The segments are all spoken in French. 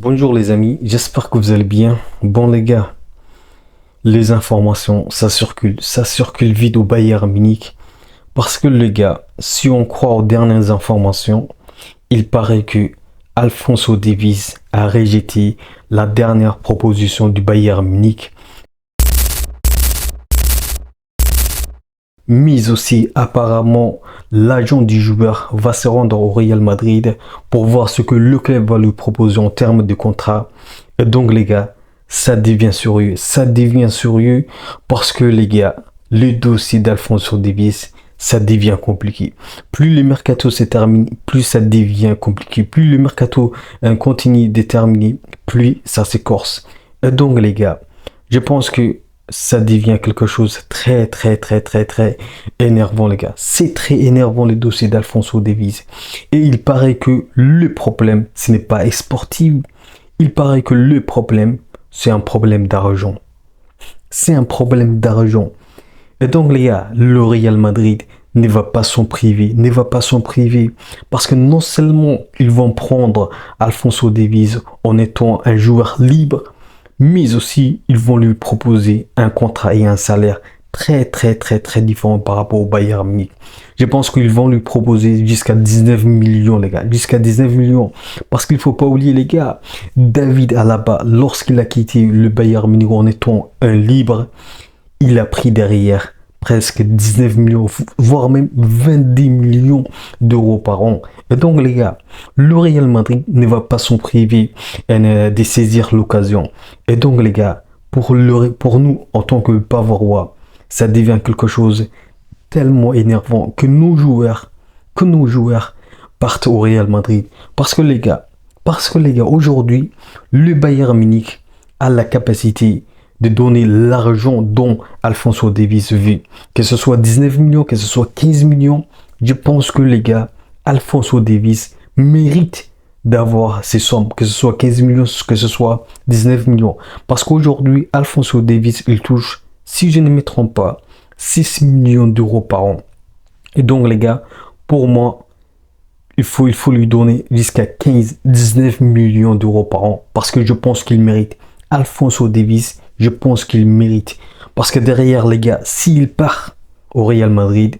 Bonjour les amis, j'espère que vous allez bien. Bon les gars, les informations, ça circule vite au Bayern Munich. Parce que les gars, si on croit aux dernières informations, il paraît que Alphonso Davies a rejeté la dernière proposition du Bayern Munich. Mais aussi, apparemment, l'agent du joueur va se rendre au Real Madrid pour voir ce que le club va lui proposer en termes de contrat. Et donc, les gars, ça devient sérieux. Ça devient sérieux parce que, les gars, le dossier d'Alphonso Davies, ça devient compliqué. Plus le mercato se termine, plus ça devient compliqué. Plus le mercato continue de terminer, plus ça s'écorce. Et donc, les gars, je pense que ça devient quelque chose de très énervant, les gars. C'est très énervant le dossier d'Alphonso Davies. Et il paraît que le problème, ce n'est pas sportif. Il paraît que le problème, c'est un problème d'argent. C'est un problème d'argent. Et donc, les gars, le Real Madrid ne va pas s'en priver, parce que non seulement ils vont prendre Alphonso Davies en étant un joueur libre, mais aussi ils vont lui proposer un contrat et un salaire très différent par rapport au Bayern Munich. Je pense qu'ils vont lui proposer jusqu'à 19 millions, les gars, jusqu'à 19 millions. Parce qu'il faut pas oublier, les gars, David Alaba, lorsqu'il a quitté le Bayern Munich en étant un libre, il a pris derrière presque 19 millions, voire même 20 millions d'euros par an. Et donc, les gars, le Real Madrid ne va pas s'en priver de saisir l'occasion. Et donc, les gars, pour nous, en tant que Bavarois, ça devient quelque chose tellement énervant que nos joueurs partent au Real Madrid. Parce que, les gars, aujourd'hui, le Bayern Munich a la capacité de donner l'argent dont Alphonso Davies veut. Que ce soit 19 millions, que ce soit 15 millions, je pense que les gars, Alphonso Davies mérite d'avoir ces sommes, que ce soit 15 millions, que ce soit 19 millions. Parce qu'aujourd'hui, Alphonso Davies, il touche, si je ne me trompe pas, 6 millions d'euros par an. Et donc les gars, pour moi, il faut lui donner jusqu'à 19 millions d'euros par an. Parce que je pense qu'il mérite. Alphonso Davies, je pense qu'il mérite. Parce que derrière, les gars, s'il part au Real Madrid,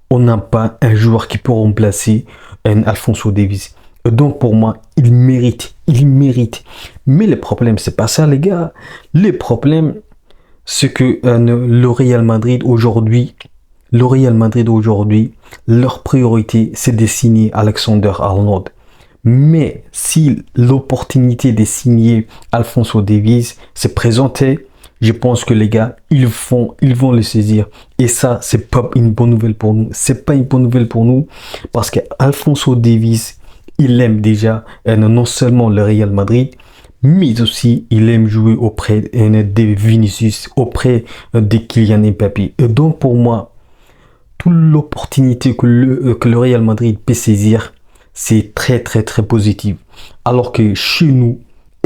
on n'a pas un joueur qui peut remplacer un Alphonso Davies. Et donc, pour moi, il mérite. Mais le problème, c'est pas ça, les gars. Le problème, c'est que le Real Madrid aujourd'hui, leur priorité, c'est de signer Alexander-Arnold. Mais si l'opportunité de signer Alphonso Davies s'est présentée, je pense que les gars, ils vont le saisir. Et ça, c'est pas une bonne nouvelle pour nous. C'est pas une bonne nouvelle pour nous parce que Alphonso Davies, il aime déjà non seulement le Real Madrid, mais aussi il aime jouer auprès de Vinicius, auprès de Kylian Mbappé. Et donc pour moi, toute l'opportunité que le Real Madrid peut saisir, c'est très positif. Alors que chez nous,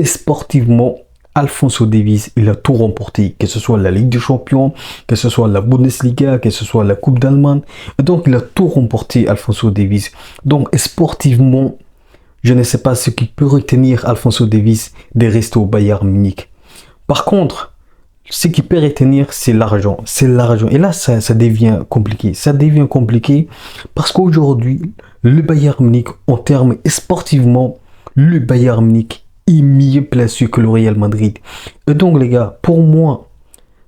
sportivement, Alphonso Davies, il a tout remporté, que ce soit la Ligue des Champions, que ce soit la Bundesliga, que ce soit la Coupe d'Allemagne. Donc, il a tout remporté, Alphonso Davies. Donc, sportivement, je ne sais pas ce qui peut retenir Alphonso Davies de rester au Bayern Munich. Par contre, ce qui peut retenir, c'est l'argent. Et là, ça devient compliqué. Parce qu'aujourd'hui, le Bayern Munich, en termes sportivement, le Bayern Munich est mieux placé que le Real Madrid. Et donc, les gars, pour moi,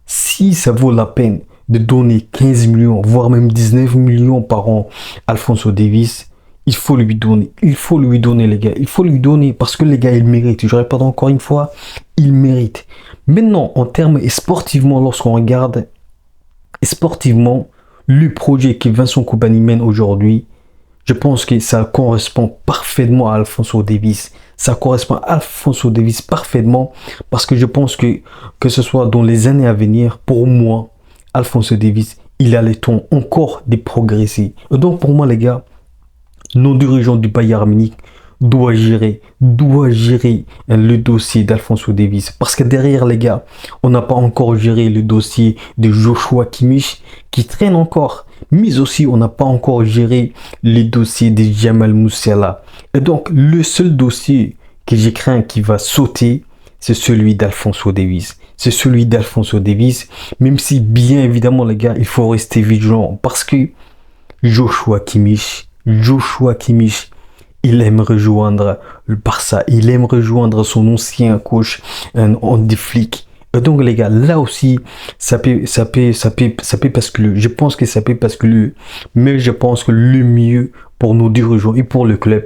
si ça vaut la peine de donner 15 millions, voire même 19 millions par an à Alphonso Davies, il faut lui donner, les gars. Il faut lui donner parce que les gars, ils méritent. Je répète encore une fois, ils méritent. Maintenant, en termes sportivement, lorsqu'on regarde sportivement, le projet que Vincent Kompany mène aujourd'hui, je pense que ça correspond parfaitement à Alphonso Davies. Ça correspond à Alphonso Davies parfaitement parce que je pense que ce soit dans les années à venir, pour moi, Alphonso Davies, il a le temps encore de progresser. Et donc pour moi, les gars, nos dirigeants du Bayern Munich doivent gérer le dossier d'Alphonso Davies. Parce que derrière, les gars, on n'a pas encore géré le dossier de Joshua Kimmich qui traîne encore. Mais aussi, on n'a pas encore géré les dossiers de Jamal Musiala. Et donc, le seul dossier que j'ai craint qui va sauter, c'est celui d'Alphonso Davies. C'est celui d'Alphonso Davies, même si bien évidemment les gars, il faut rester vigilant parce que Joshua Kimmich, il aime rejoindre le Barça, il aime rejoindre son ancien coach Hansi Flick. Et donc les gars, là aussi, ça peut basculer. Je pense que ça peut basculer, mais je pense que le mieux pour nos dirigeants et pour le club,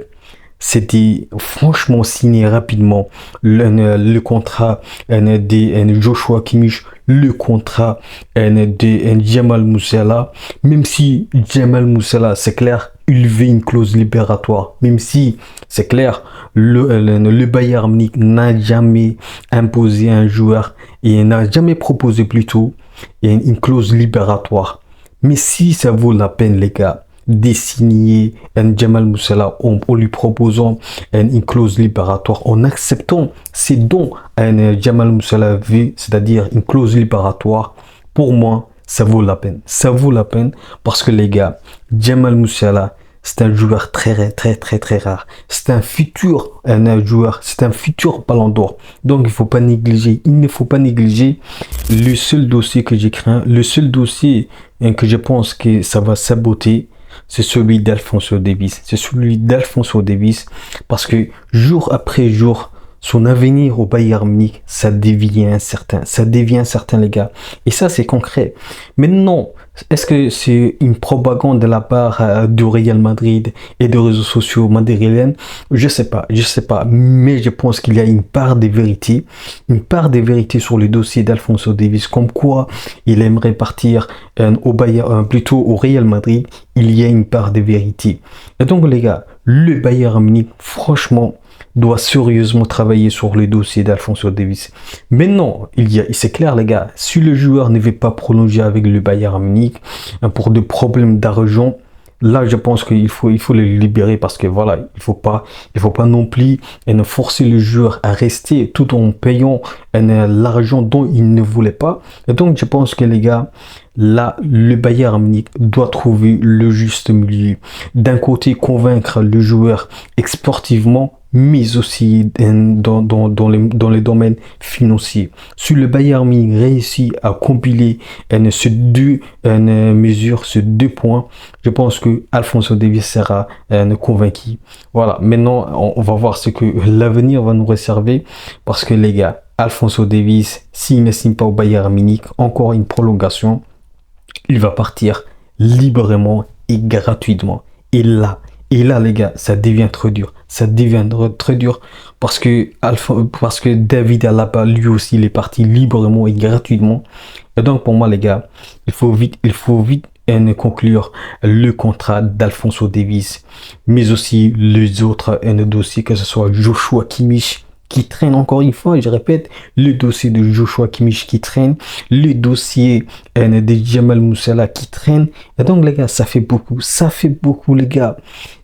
c'était franchement signer rapidement le contrat de Joshua Kimmich, le contrat de Jamal Musiala, même si Jamal Musiala, c'est clair, il veut une clause libératoire, même si c'est clair, le Bayern Munich n'a jamais imposé un joueur et n'a jamais proposé plutôt une clause libératoire. Mais si ça vaut la peine les gars, de signer un Jamal Musiala en lui proposant une clause libératoire, en acceptant ces dons un Jamal Musiala veut, c'est-à-dire une clause libératoire, pour moi, ça vaut la peine. Ça vaut la peine parce que les gars, Jamal Musiala, c'est un joueur très rare. C'est un futur joueur, c'est un futur ballon d'or. Donc il faut pas négliger, il ne faut pas négliger le seul dossier que j'ai craint, le seul dossier que je pense que ça va saboter, c'est celui d'Alphonso Davies. C'est celui d'Alphonso Davies parce que jour après jour, son avenir au Bayern Munich, ça devient incertain. Ça devient incertain, les gars. Et ça, c'est concret. Maintenant, est-ce que c'est une propagande de la part du Real Madrid et des réseaux sociaux madrilènes? Je sais pas. Mais je pense qu'il y a une part de vérité. Une part de vérité sur le dossier d'Alphonso Davies. Comme quoi, il aimerait partir au Bayern, plutôt au Real Madrid. Il y a une part de vérité. Et donc, les gars, le Bayern Munich, franchement, doit sérieusement travailler sur le dossier d'Alphonso Davies. Maintenant, c'est clair les gars, si le joueur ne veut pas prolonger avec le Bayern Munich pour des problèmes d'argent, là je pense qu'il faut le libérer parce que voilà, il faut pas non plus forcer le joueur à rester tout en payant l'argent dont il ne voulait pas. Et donc je pense que les gars, là, le Bayern Munich doit trouver le juste milieu. D'un côté, convaincre le joueur sportivement, mais aussi dans les domaines financiers. Si le Bayern Munich réussit à compiler ces deux mesures, ces 2 points, je pense que Alphonso Davies sera convaincu. Voilà, maintenant on va voir ce que l'avenir va nous réserver parce que les gars, Alphonso Davies, s'il ne signe pas au Bayern Munich, encore une prolongation, il va partir librement et gratuitement. Et là, les gars, ça devient très dur. Ça devient très dur parce que David Alaba, lui aussi, il est parti librement et gratuitement. Et donc, pour moi, les gars, il faut vite conclure le contrat d'Alphonso Davies, mais aussi les autres dossiers, que ce soit Joshua Kimmich, qui traîne encore une fois, je répète, le dossier de Joshua Kimmich qui traîne, le dossier de Jamal Musiala qui traîne. Et donc les gars, ça fait beaucoup les gars.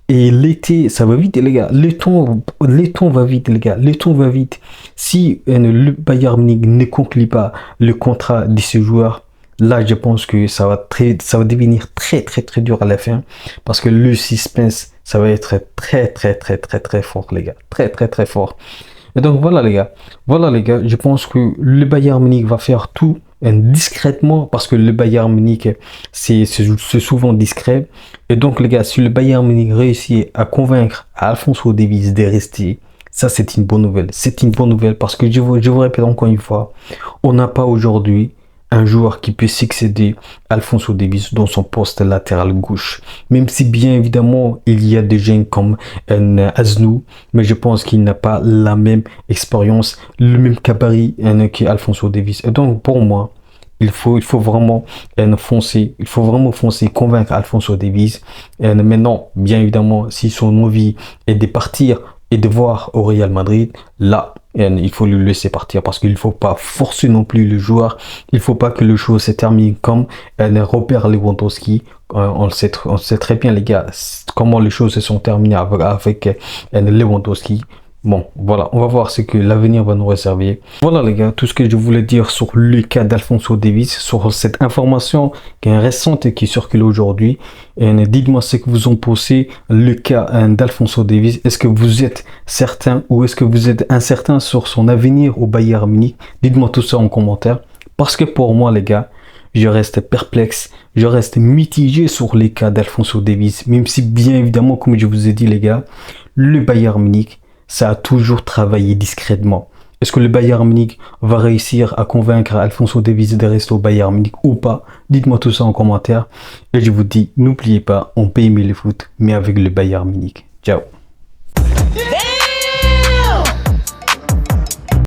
Et l'été, ça va vite les gars. Le temps va vite les gars. Le temps va vite. Si le Bayern Munich ne conclut pas le contrat de ce joueur, là je pense que ça va devenir très dur à la fin. Parce que le suspense, ça va être très fort les gars. Très fort. Et donc voilà les gars, je pense que le Bayern Munich va faire tout discrètement parce que le Bayern Munich c'est souvent discret. Et donc les gars, si le Bayern Munich réussit à convaincre Alphonso Davies de rester, ça c'est une bonne nouvelle. C'est une bonne nouvelle parce que je vous répète encore une fois, on n'a pas aujourd'hui un joueur qui peut succéder à Alphonso Davies dans son poste latéral gauche. Même si bien évidemment il y a des jeunes comme Aznou, mais je pense qu'il n'a pas la même expérience, le même gabarit qu'Alphonso Davies. Et donc pour moi, il faut vraiment foncer, convaincre Alphonso Davies. Maintenant, bien évidemment, si son envie est de partir et de voir au Real Madrid, là, il faut le laisser partir parce qu'il ne faut pas forcer non plus le joueur. Il ne faut pas que le show se termine comme Robert Lewandowski. On le sait très bien les gars, comment les choses se sont terminées avec Lewandowski. Bon, voilà, on va voir ce que l'avenir va nous réserver. Voilà les gars, tout ce que je voulais dire sur le cas d'Alphonso Davies, sur cette information qui est récente et qui circule aujourd'hui. Et dites-moi ce que vous en pensez, le cas d'Alphonso Davies. Est-ce que vous êtes certain ou est-ce que vous êtes incertain sur son avenir au Bayern Munich? Dites-moi tout ça en commentaire. Parce que pour moi les gars, je reste perplexe, je reste mitigé sur les cas d'Alphonso Davies. Même si bien évidemment, comme je vous ai dit les gars, le Bayern Munich, ça a toujours travaillé discrètement. Est-ce que le Bayern Munich va réussir à convaincre Alphonso Davies de rester au Bayern Munich ou pas? Dites-moi tout ça en commentaire. Et je vous dis, n'oubliez pas, on peut aimer le foot, mais avec le Bayern Munich. Ciao.